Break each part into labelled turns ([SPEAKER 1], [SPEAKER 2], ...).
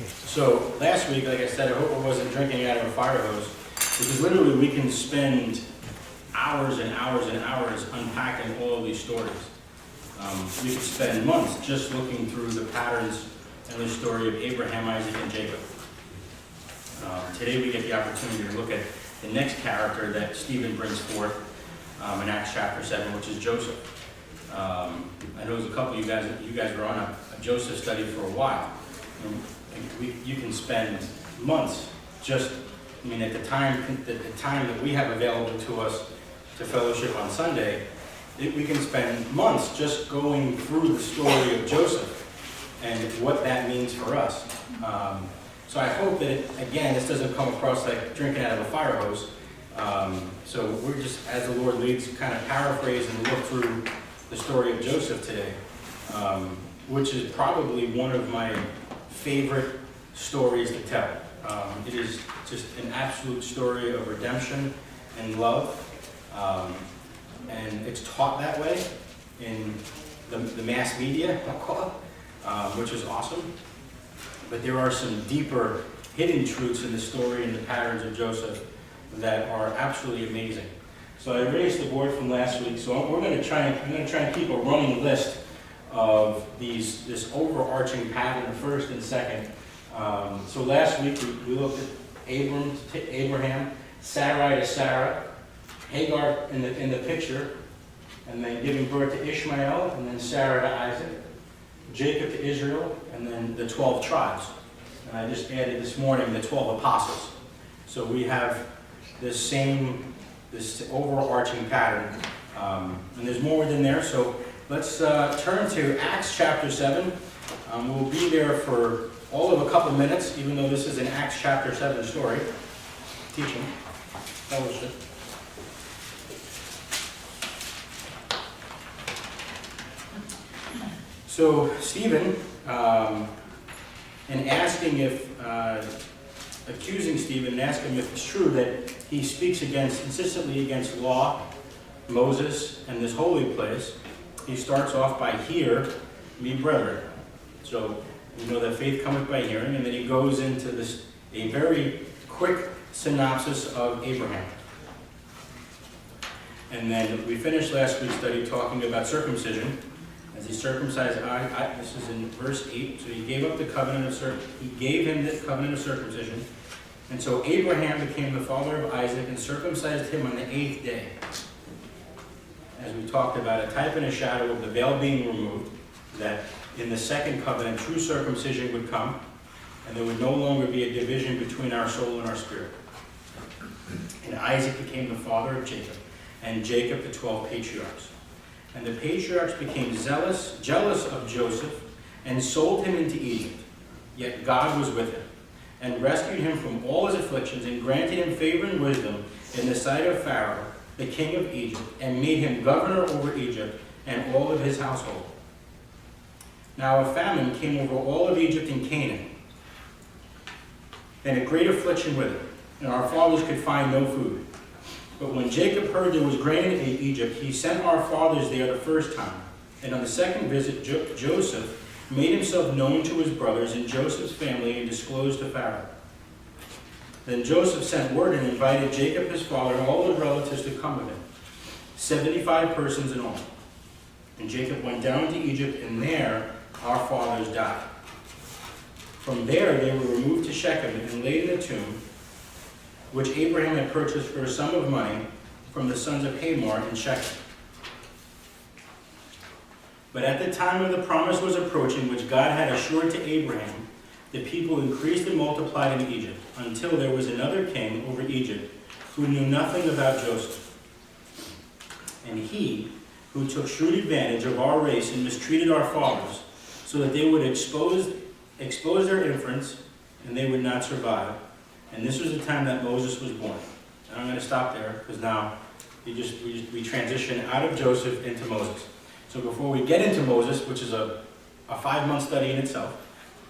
[SPEAKER 1] So last week, like I said, I hope I wasn't drinking out of a fire hose, because literally we can spend hours and hours and hours unpacking all of these stories. We could spend months just looking through the patterns and the story of Abraham, Isaac, and Jacob. Today we get the opportunity to look at the next character that Stephen brings forth in Acts chapter 7, which is Joseph. I know there's a couple of you guys were on a Joseph study for a while. You can spend months just, at the time that we have available to us to fellowship on Sunday, we can spend months just going through the story of Joseph and what that means for us. So I hope that, again, this doesn't come across like drinking out of a fire hose. So we're just, as the Lord leads, kind of paraphrase and look through the story of Joseph today, which is probably one of my favorite stories to tell. It is just an absolute story of redemption and love, and it's taught that way in the mass media, I'll call it, which is awesome. But there are some deeper hidden truths in the story and the patterns of Joseph that are absolutely amazing. So I erased the board from last week, so I'm going to try and keep a running list of this overarching pattern of first and second. So last week we looked at Abram to Abraham, Sarai to Sarah, Hagar in the picture, and then giving birth to Ishmael, and then Sarah to Isaac, Jacob to Israel, and then the 12 tribes. And I just added this morning the 12 apostles. So we have this overarching pattern, and there's more within there. So let's turn to Acts chapter 7. We'll be there for all of a couple minutes, even though this is an Acts chapter 7 story. Teaching, fellowship. So Stephen, in asking accusing Stephen and asking if it's true that he speaks insistently against law, Moses, and this holy place, he starts off by, "Hear me, brethren." So we know that faith cometh by hearing, and then he goes into a very quick synopsis of Abraham. And then we finished last week's study talking about circumcision. As he circumcised, this is in verse 8, so he gave him the covenant of circumcision. And so Abraham became the father of Isaac and circumcised him on the 8th day. As we talked about, a type and a shadow of the veil being removed, that in the second covenant, true circumcision would come, and there would no longer be a division between our soul and our spirit. And Isaac became the father of Jacob, and Jacob the 12 patriarchs. And the patriarchs became jealous of Joseph, and sold him into Egypt. Yet God was with him, and rescued him from all his afflictions, and granted him favor and wisdom in the sight of Pharaoh, the king of Egypt, and made him governor over Egypt and all of his household. Now a famine came over all of Egypt and Canaan, and a great affliction with it, and our fathers could find no food. But when Jacob heard there was grain in Egypt, he sent our fathers there the first time. And on the second visit, Joseph made himself known to his brothers and Joseph's family and disclosed to Pharaoh. Then Joseph sent word and invited Jacob his father and all his relatives to come with him, 75 persons in all. And Jacob went down to Egypt, and there our fathers died. From there they were removed to Shechem and laid in a tomb, which Abraham had purchased for a sum of money from the sons of Hamor in Shechem. But at the time of the promise was approaching, which God had assured to Abraham, the people increased and multiplied in Egypt, until there was another king over Egypt who knew nothing about Joseph. And he, who took shrewd advantage of our race and mistreated our fathers, so that they would expose their infants, and they would not survive. And this was the time that Moses was born. And I'm going to stop there, because now we transition out of Joseph into Moses. So before we get into Moses, which is a 5-month study in itself,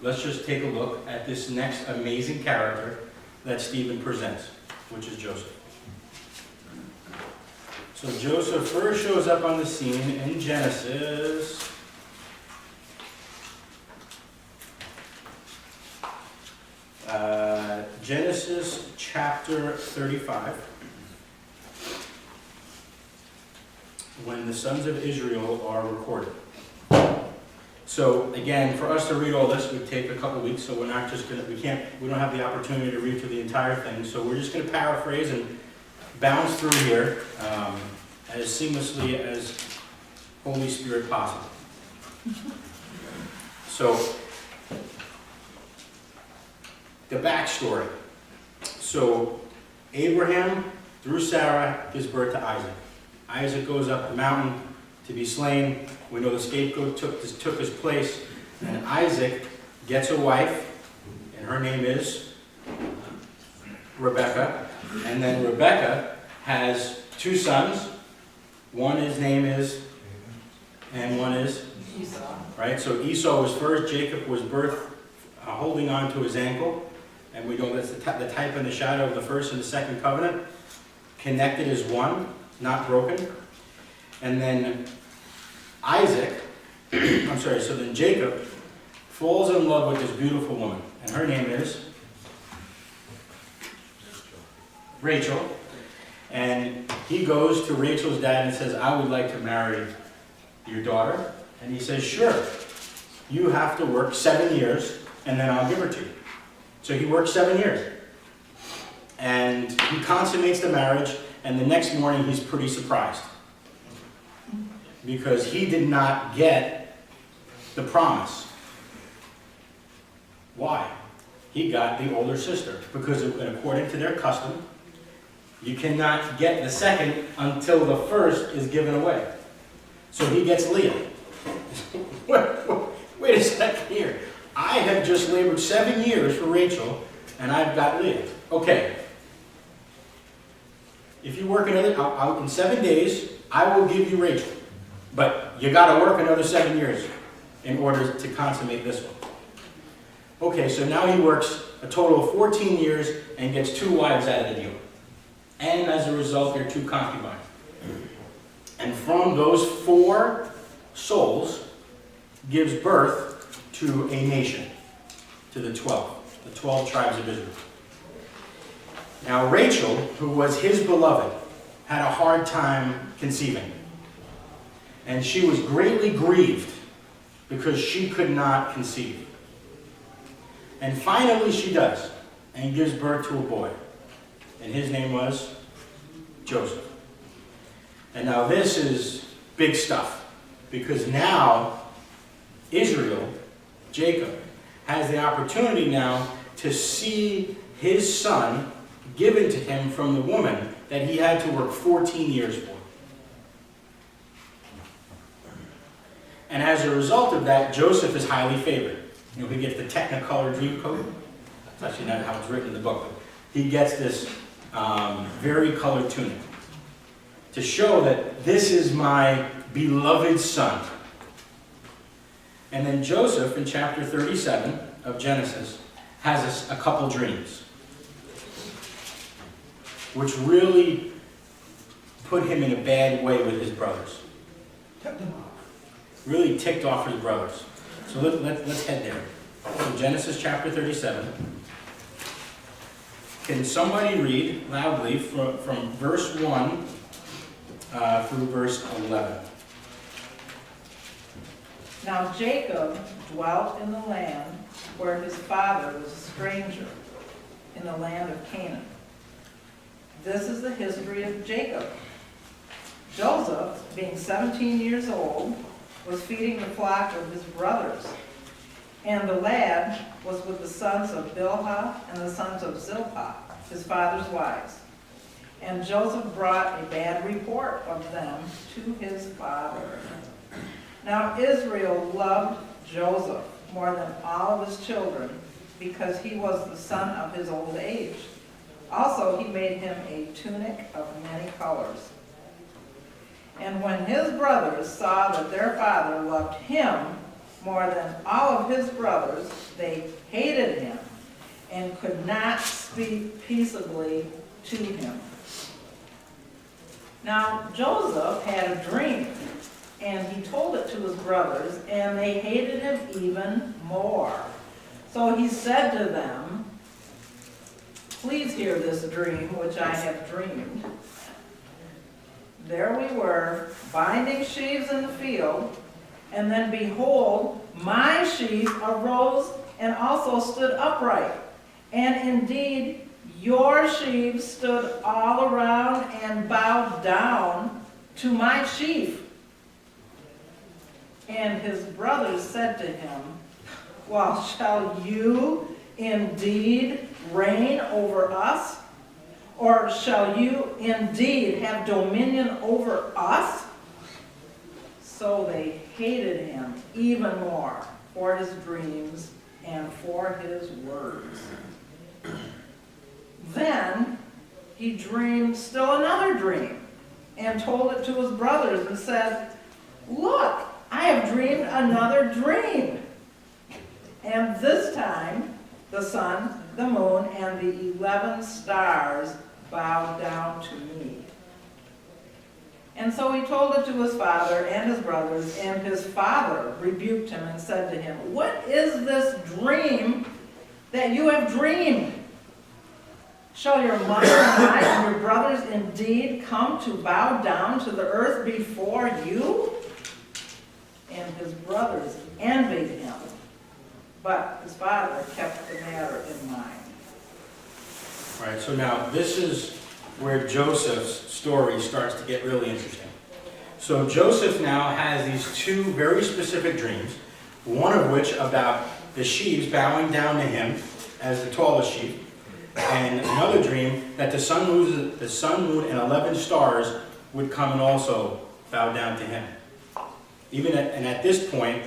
[SPEAKER 1] let's just take a look at this next amazing character that Stephen presents, which is Joseph. So Joseph first shows up on the scene in Genesis Genesis chapter 35, when the sons of Israel are recorded. So again, for us to read all this would take a couple weeks, so we're not just gonna, we don't have the opportunity to read through the entire thing, so we're just gonna paraphrase and bounce through here as seamlessly as Holy Spirit possible. So, the backstory. So, Abraham, through Sarah, gives birth to Isaac. Isaac goes up the mountain to be slain. We know the scapegoat took his place. And Isaac gets a wife, and her name is Rebekah. And then Rebekah has two sons. One his name is, and one is Esau. Right? So Esau was first. Jacob was birthed holding on to his ankle. And we know that's the type and the shadow of the first and the second covenant. Connected as one, not broken. And then Isaac, so then Jacob falls in love with this beautiful woman. And her name is Rachel. And he goes to Rachel's dad and says, I would like to marry your daughter. And he says, sure. You have to work 7 years, and then I'll give her to you. So he works 7 years. And he consummates the marriage, and the next morning he's pretty surprised. Because he did not get the promise. Why? He got the older sister. Because according to their custom, you cannot get the second until the first is given away. So he gets Leah. Wait a second here. I have just labored 7 years for Rachel, and I've got Leah. Okay. If you work in 7 days, I will give you Rachel. But you got to work another 7 years in order to consummate this one. Okay, so now he works a total of 14 years and gets 2 wives out of the deal. And as a result, they're 2 concubines. And from those 4 souls gives birth to a nation, to the 12 tribes of Israel. Now Rachel, who was his beloved, had a hard time conceiving. And she was greatly grieved because she could not conceive. And finally she does, and gives birth to a boy. And his name was Joseph. And now this is big stuff, because now Israel, Jacob, has the opportunity now to see his son given to him from the woman that he had to work 14 years for. And as a result of that, Joseph is highly favored. You know, he gets the Technicolor dream coat. That's actually not how it's written in the book, but he gets this very colored tunic to show that this is my beloved son. And then Joseph, in chapter 37 of Genesis, has a couple dreams, which really put him in a bad way with his brothers. Really ticked off his brothers. So let's head there. So Genesis chapter 37. Can somebody read loudly from verse 1 through verse 11?
[SPEAKER 2] Now Jacob dwelt in the land where his father was a stranger, in the land of Canaan. This is the history of Jacob. Joseph, being 17 years old, was feeding the flock of his brothers. And the lad was with the sons of Bilhah and the sons of Zilpah, his father's wives. And Joseph brought a bad report of them to his father. Now Israel loved Joseph more than all of his children, because he was the son of his old age. Also he made him a tunic of many colors. And when his brothers saw that their father loved him more than all of his brothers, they hated him and could not speak peaceably to him. Now Joseph had a dream, and he told it to his brothers, and they hated him even more. So he said to them, please hear this dream which I have dreamed. There we were, binding sheaves in the field, and then behold, my sheaf arose and also stood upright. And indeed, your sheaves stood all around and bowed down to my sheaf. And his brothers said to him, well, shall you indeed reign over us? Or shall you indeed have dominion over us? So they hated him even more for his dreams and for his words. Then he dreamed still another dream and told it to his brothers and said, look, I have dreamed another dream. And this time the sun, the moon, and the 11 stars bowed down to me. And so he told it to his father and his brothers, and his father rebuked him and said to him, what is this dream that you have dreamed? Shall your mother and I and your brothers indeed come to bow down to the earth before you? And his brothers envied him, but his father kept the matter in mind.
[SPEAKER 1] All right, so now this is where Joseph's story starts to get really interesting. So Joseph now has these two very specific dreams, one of which about the sheaves bowing down to him as the tallest sheaf, and another dream that the sun, moon, and 11 stars would come and also bow down to him. And at this point,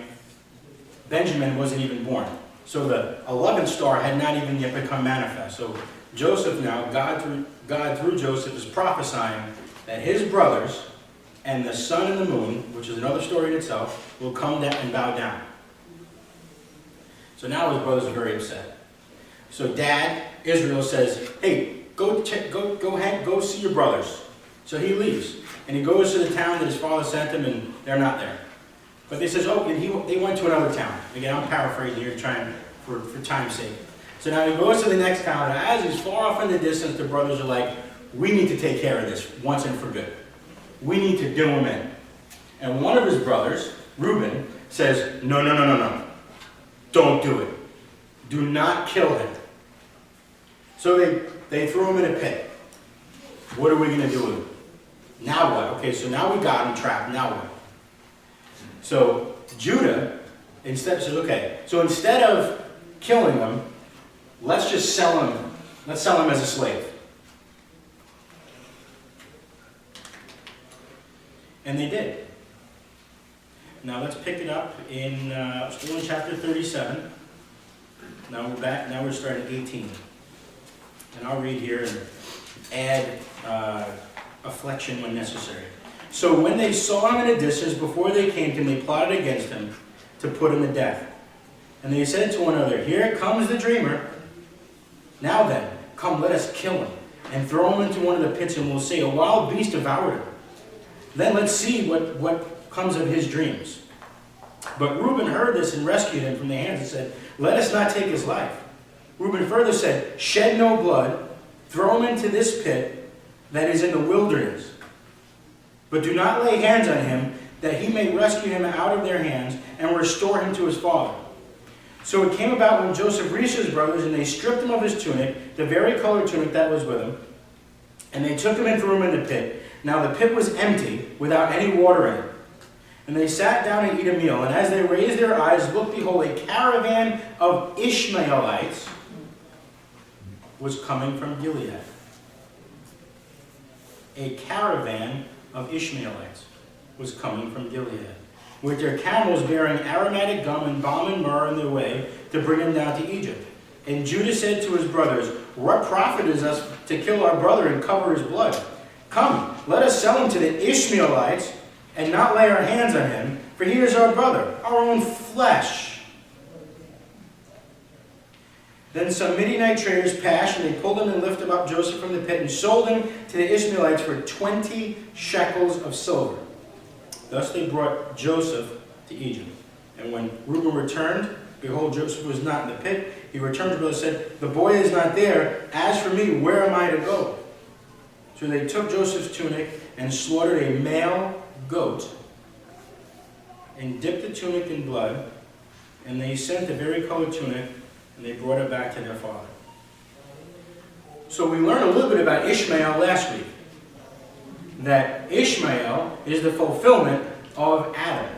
[SPEAKER 1] Benjamin wasn't even born. So the 11th star had not even yet become manifest. So Joseph now, God through Joseph is prophesying that his brothers and the sun and the moon, which is another story in itself, will come down and bow down. So now his brothers are very upset. So Dad, Israel, says, hey, go see your brothers. So he leaves. And he goes to the town that his father sent him, and they're not there. But they says, oh, and they went to another town. Again, I'm paraphrasing here, trying for time's sake. So now he goes to the next town, and as he's far off in the distance, the brothers are like, we need to take care of this once and for good. We need to do him in. And one of his brothers, Reuben, says, no. Don't do it. Do not kill him. So they threw him in a pit. What are we going to do with him? Now what? Okay, so now we got him trapped. Now what? So Judah instead says, okay, so instead of killing him, let's just sell him. Let's sell him as a slave. And they did. Now let's pick it up in still in chapter 37. Now we're back. Now we're starting at 18. And I'll read here and add afflection when necessary. So when they saw him in a distance, before they came to him, they plotted against him to put him to death. And they said to one another, here comes the dreamer. Now then, come, let us kill him, and throw him into one of the pits, and we'll say, a wild beast devoured him. Then let's see what comes of his dreams. But Reuben heard this and rescued him from their hands and said, let us not take his life. Reuben further said, shed no blood, throw him into this pit that is in the wilderness. But do not lay hands on him, that he may rescue him out of their hands and restore him to his father. So it came about when Joseph reached his brothers, and they stripped him of his tunic, the very colored tunic that was with him, and they took him and threw him in the pit. Now the pit was empty, without any water in it. And they sat down and eat a meal, and as they raised their eyes, look, behold, a caravan of Ishmaelites was coming from Gilead. A caravan of Ishmaelites was coming from Gilead, with their camels bearing aromatic gum and balm and myrrh in their way to bring him down to Egypt. And Judah said to his brothers, what profit is us to kill our brother and cover his blood? Come, let us sell him to the Ishmaelites and not lay our hands on him, for he is our brother, our own flesh. Then some Midianite traders passed, and they pulled him and lifted up Joseph from the pit and sold him to the Ishmaelites for 20 shekels of silver. Thus they brought Joseph to Egypt. And when Reuben returned, behold, Joseph was not in the pit. He returned to brothers and said, the boy is not there. As for me, where am I to go? So they took Joseph's tunic and slaughtered a male goat and dipped the tunic in blood, and they sent the varicolored tunic and they brought it back to their father. So we learned a little bit about Ishmael last week. That Ishmael is the fulfillment of Adam.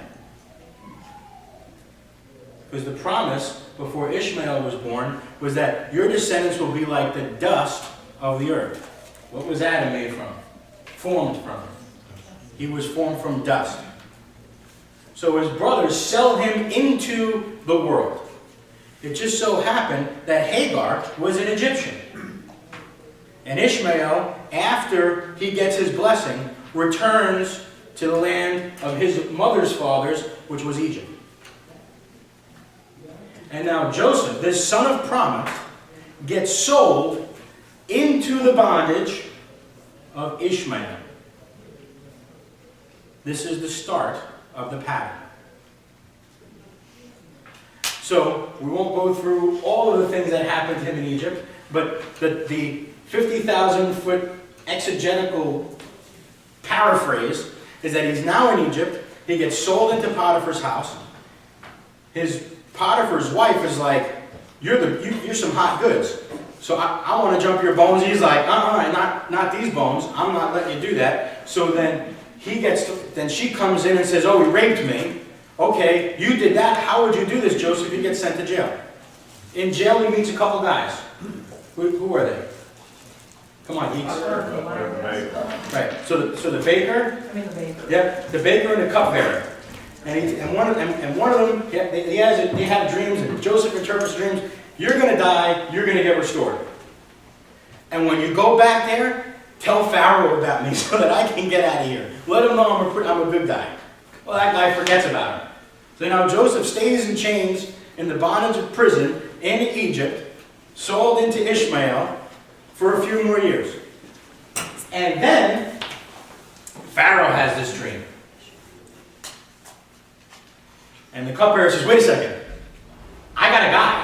[SPEAKER 1] Because the promise before Ishmael was born was that your descendants will be like the dust of the earth. What was Adam made from? Formed from. He was formed from dust. So his brothers sell him into the world. It just so happened that Hagar was an Egyptian. And Ishmael, after he gets his blessing, returns to the land of his mother's fathers, which was Egypt. And now Joseph, this son of promise, gets sold into the bondage of Ishmael. This is the start of the pattern. So, we won't go through all of the things that happened to him in Egypt, but the 50,000-foot exegetical paraphrase is that he's now in Egypt. He gets sold into Potiphar's house. His Potiphar's wife is like, you're some hot goods. So I want to jump your bones. He's like, not these bones. I'm not letting you do that. So then then she comes in and says, oh, he raped me. Okay, you did that. How would you do this, Joseph? He gets sent to jail. In jail, he meets a couple guys. Who are they? Come on, geeks. Right. So the baker. Yep. The baker and the cupbearer. And one of them, they have dreams, and Joseph interprets dreams. You're going to die. You're going to get restored. And when you go back there, tell Pharaoh about me so that I can get out of here. Let him know I'm a good guy. Well, that guy forgets about him. So now Joseph stays in chains in the bondage of prison in Egypt, sold into Ishmael for a few more years. And then Pharaoh has this dream. And the cupbearer says, wait a second. I got a guy.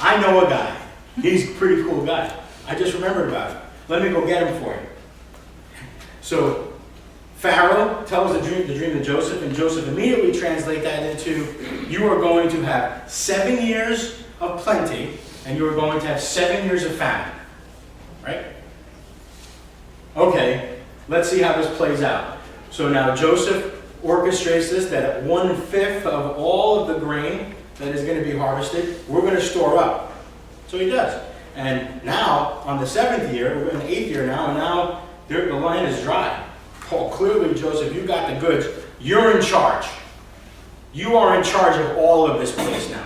[SPEAKER 1] I know a guy. He's a pretty cool guy. I just remembered about it. Let me go get him for you. So Pharaoh tells the dream to Joseph, and Joseph immediately translates that into, you are going to have 7 years of plenty, and you are going to have 7 years of famine. Right? Okay, let's see how this plays out. So now Joseph orchestrates this, that 1/5 of all of the grain that is going to be harvested, we're going to store up. So he does. And now, on the 7th year, we're in the 8th year now, and now the land is dry. Paul, clearly, Joseph, you got the goods. You're in charge. You are in charge of all of this place now.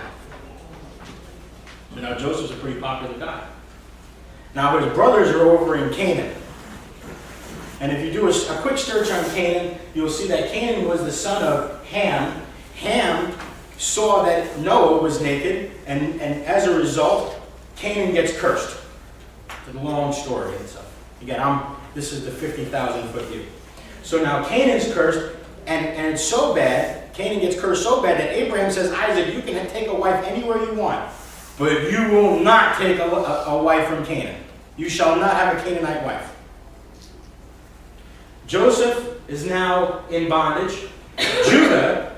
[SPEAKER 1] So now Joseph's a pretty popular guy. Now his brothers are over in Canaan. And if you do a quick search on Canaan, you'll see that Canaan was the son of Ham. Ham saw that Noah was naked, and as a result, Canaan gets cursed. It's a long story and stuff. Again, this is the 50,000-foot view. So now Canaan's cursed, and it's so bad, Canaan gets cursed so bad that Abraham says, Isaac, you can take a wife anywhere you want, but you will not take a wife from Canaan. You shall not have a Canaanite wife. Joseph is now in bondage. Judah,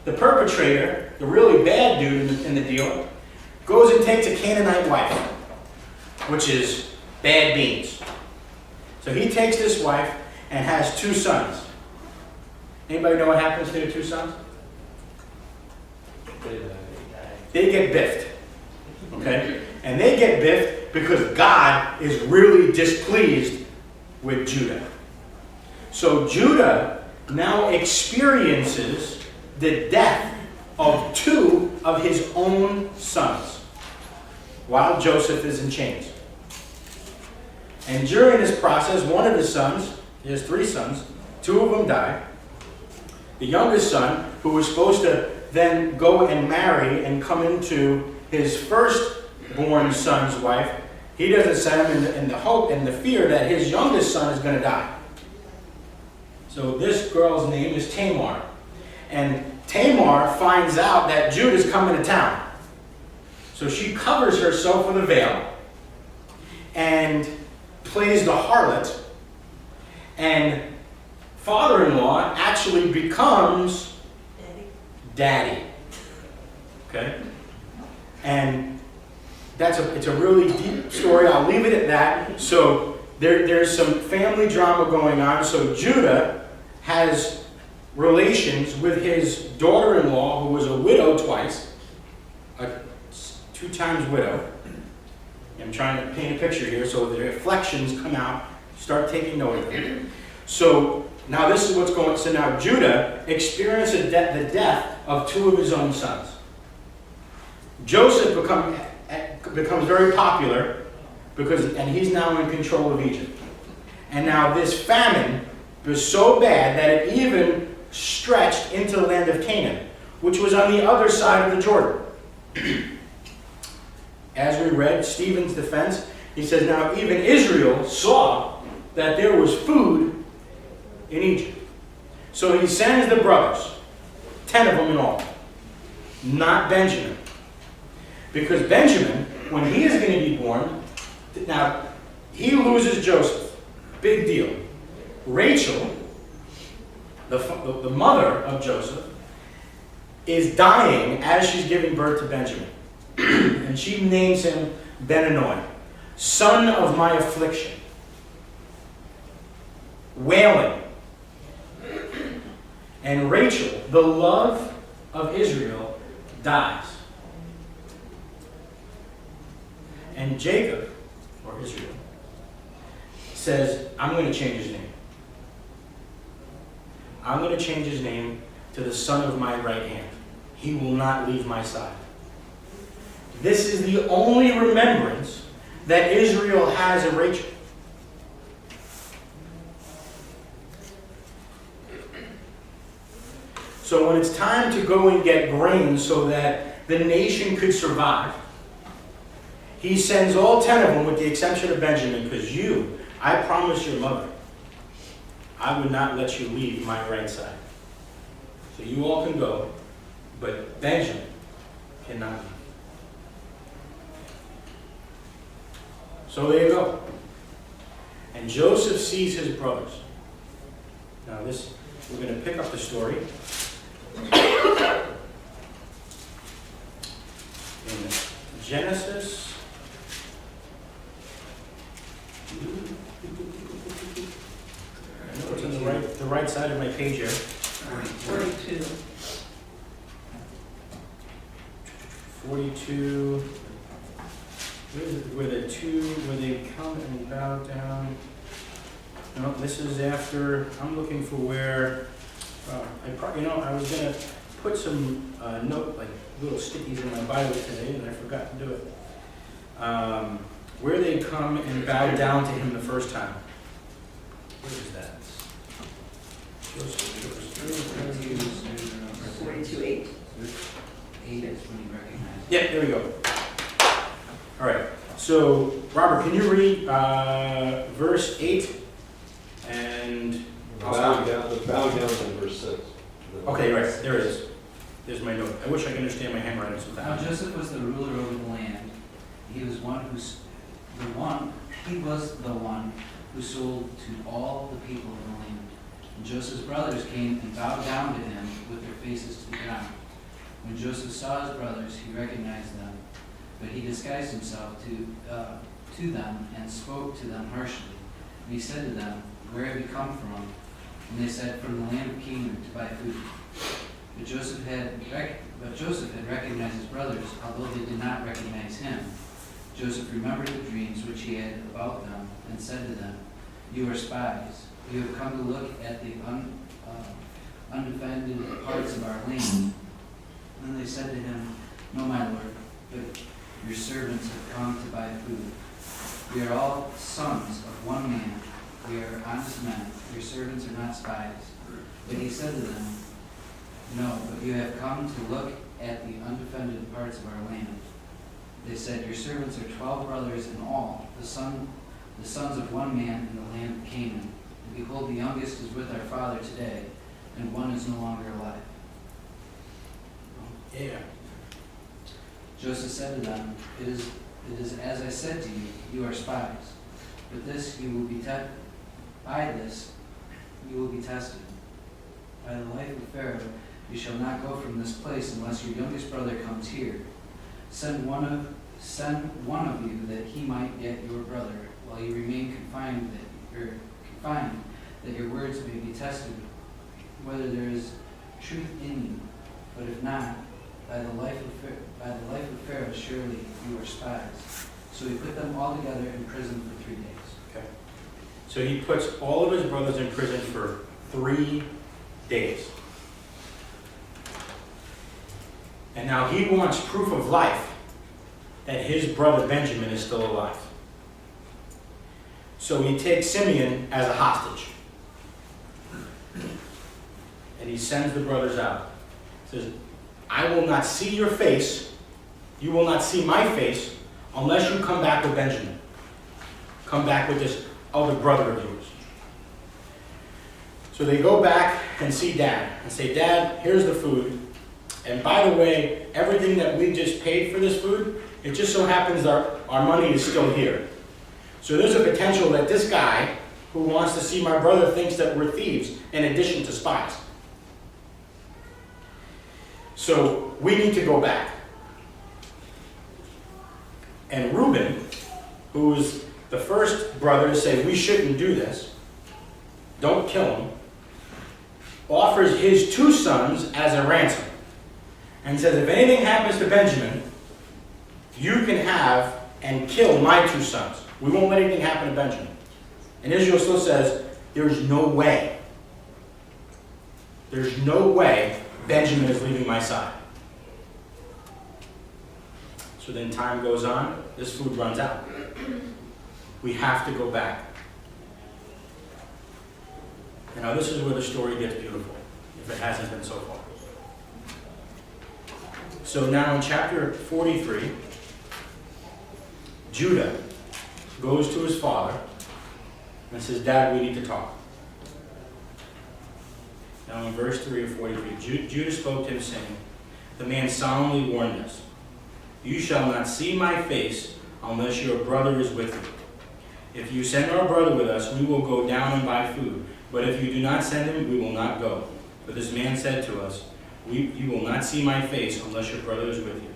[SPEAKER 1] the perpetrator, the really bad dude in the deal, goes and takes a Canaanite wife, which is bad beans. So he takes this wife and has 2 sons. Anybody know what happens to their 2 sons? They get biffed. Okay? And they get biffed because God is really displeased with Judah. So Judah now experiences the death of 2 of his own sons while Joseph is in chains. And during this process, one of his sons, he has 3 sons, 2 of them die. The youngest son, who was supposed to then go and marry and come into his firstborn son's wife, he doesn't set him in the hope and the fear that his youngest son is going to die. So this girl's name is Tamar. And Tamar finds out that Judah's coming to town. So she covers herself with a veil and plays the harlot. And father-in-law actually becomes daddy. Okay? And it's a really deep story. I'll leave it at that. So there's some family drama going on. So Judah has relations with his daughter-in-law, who was a widow twice, a 2 times widow. I'm trying to paint a picture here so the reflections come out. Start taking note of it. So now this is what's going on. So now Judah experienced the death of 2 of his own sons. Joseph becomes very popular and he's now in control of Egypt. And now this famine was so bad that it even stretched into the land of Canaan, which was on the other side of the Jordan. As we read Stephen's defense, he says, now even Israel saw that there was food in Egypt. So he sends the brothers, 10 of them in all, not Benjamin. Because Benjamin, when he is going to be born, now he loses Joseph. Big deal. Rachel, the mother of Joseph, is dying as she's giving birth to Benjamin. And she names him Ben-Anoi, son of my affliction. Wailing. And Rachel, the love of Israel, dies. And Jacob, or Israel, says, I'm going to change his name. I'm going to change his name to the son of my right hand. He will not leave my side. This is the only remembrance that Israel has of Rachel. So when it's time to go and get grain so that the nation could survive, he sends all 10 of them with the exception of Benjamin, because I promised your mother, I would not let you leave my right side. So you all can go, but Benjamin cannot leave. So there you go. And Joseph sees his brothers. Now we're going to pick up the story in Genesis. I know it's on the right side of my page here.
[SPEAKER 2] 42.
[SPEAKER 1] 42. Where is it? Where they come and bow down. No, this is after. I'm looking for where. I was gonna put some like little stickies in my Bible today, and I forgot to do it. Where they come and bow down to him the first time. Where is that?
[SPEAKER 3] 42:8.
[SPEAKER 4] 8 is when you recognize.
[SPEAKER 1] Yeah, there we go. All right. So, Robert, can you read verse 8 and...
[SPEAKER 5] Bow down in verse 6.
[SPEAKER 1] Okay, right. There it is. There's my note. I wish I could understand my handwriting
[SPEAKER 4] Now
[SPEAKER 1] sometimes.
[SPEAKER 4] Joseph was the ruler over the land. He was the one who sold to all the people of the land. And Joseph's brothers came and bowed down to him with their faces to the ground. When Joseph saw his brothers, he recognized them, but he disguised himself to them and spoke to them harshly. And he said to them, "Where have you come from?" And they said, "From the land of Canaan to buy food." But Joseph had recognized his brothers, although they did not recognize him. Joseph remembered the dreams which he had about them, and said to them, "You are spies. You have come to look at the undefended parts of our land." And they said to him, "No, my lord, but your servants have come to buy food. We are all sons of one man. We are honest men. Your servants are not spies." But he said to them, "No, but you have come to look at the undefended parts of our land." They said, "Your servants are 12 brothers in all, the sons of one man in the land of Canaan. And behold, the youngest is with our father today, and one is no longer alive."
[SPEAKER 1] Yeah.
[SPEAKER 4] Joseph said to them, it is as I said to you, you are spies. But this you will be by this you will be tested. By the life of Pharaoh, you shall not go from this place unless your youngest brother comes here. Send one of you that he might get your brother, while you remain confined, that your words may be tested, whether there is truth in you. But if not, by the life of Pharaoh, surely you are spies. So he put them all together in prison for 3 days.
[SPEAKER 1] Okay. So he puts all of his brothers in prison for 3 days. And now he wants proof of life that his brother Benjamin is still alive. So he takes Simeon as a hostage. And he sends the brothers out. He says, I will not see your face, you will not see my face, unless you come back with Benjamin. Come back with this other brother of yours. So they go back and see Dad and say, Dad, here's the food. And by the way, everything that we just paid for this food, it just so happens our money is still here. So there's a potential that this guy who wants to see my brother thinks that we're thieves in addition to spies. So we need to go back. And Reuben, who was the first brother to say we shouldn't do this, don't kill him, offers his 2 sons as a ransom. And says, if anything happens to Benjamin, you can have and kill my 2 sons. We won't let anything happen to Benjamin. And Israel still says, there's no way. There's no way Benjamin is leaving my side. So then time goes on, this food runs out. We have to go back. And now this is where the story gets beautiful, if it hasn't been so far. So now in chapter 43, Judah goes to his father and says, Dad, we need to talk. Now in verse 3 of 43, Judah spoke to him saying, the man solemnly warned us, you shall not see my face unless your brother is with you. If you send our brother with us, we will go down and buy food. But if you do not send him, we will not go. But this man said to us, you will not see my face unless your brother is with you.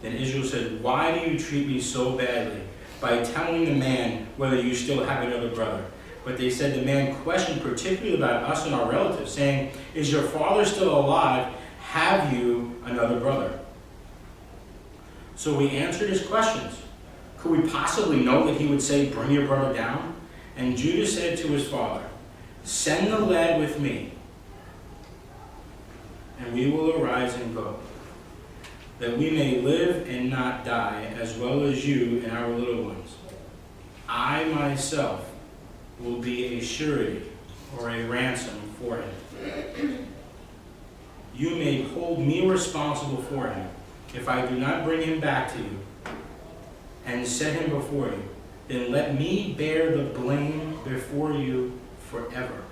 [SPEAKER 1] Then Israel said, why do you treat me so badly by telling the man whether you still have another brother? But they said, the man questioned particularly about us and our relatives, saying, is your father still alive? Have you another brother? So we answered his questions. Could we possibly know that he would say, bring your brother down? And Judah said to his father, send the lad with me, and we will arise and go, that we may live and not die, as well as you and our little ones. I myself will be a surety or a ransom for him. You may hold me responsible for him if I do not bring him back to you and set him before you. Then let me bear the blame before you forever.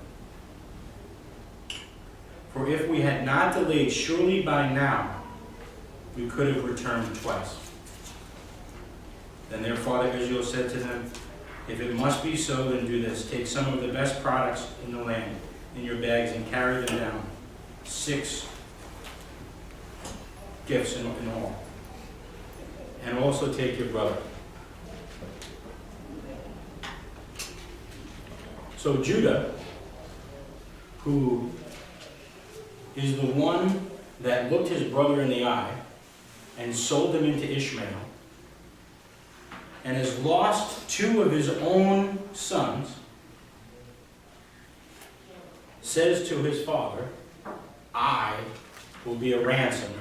[SPEAKER 1] For if we had not delayed, surely by now we could have returned twice. Then their father Israel said to them, if it must be so, then do this. Take some of the best products in the land in your bags and carry them down. 6 gifts in all. And also take your brother. So Judah, who is the one that looked his brother in the eye and sold him into Ishmael, and has lost 2 of his own sons, says to his father, I will be a ransom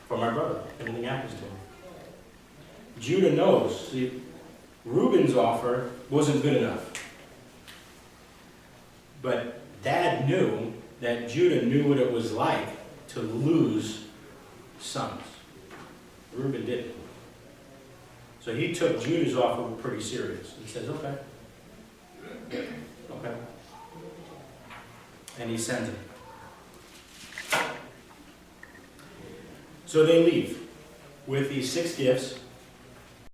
[SPEAKER 1] for my brother if anything happens to him. Judah knows, see, Reuben's offer wasn't good enough. But Dad knew that Judah knew what it was like to lose sons. Reuben didn't. So he took Judah's offer pretty serious. He says, okay. Okay. And he sends him. So they leave with these 6 gifts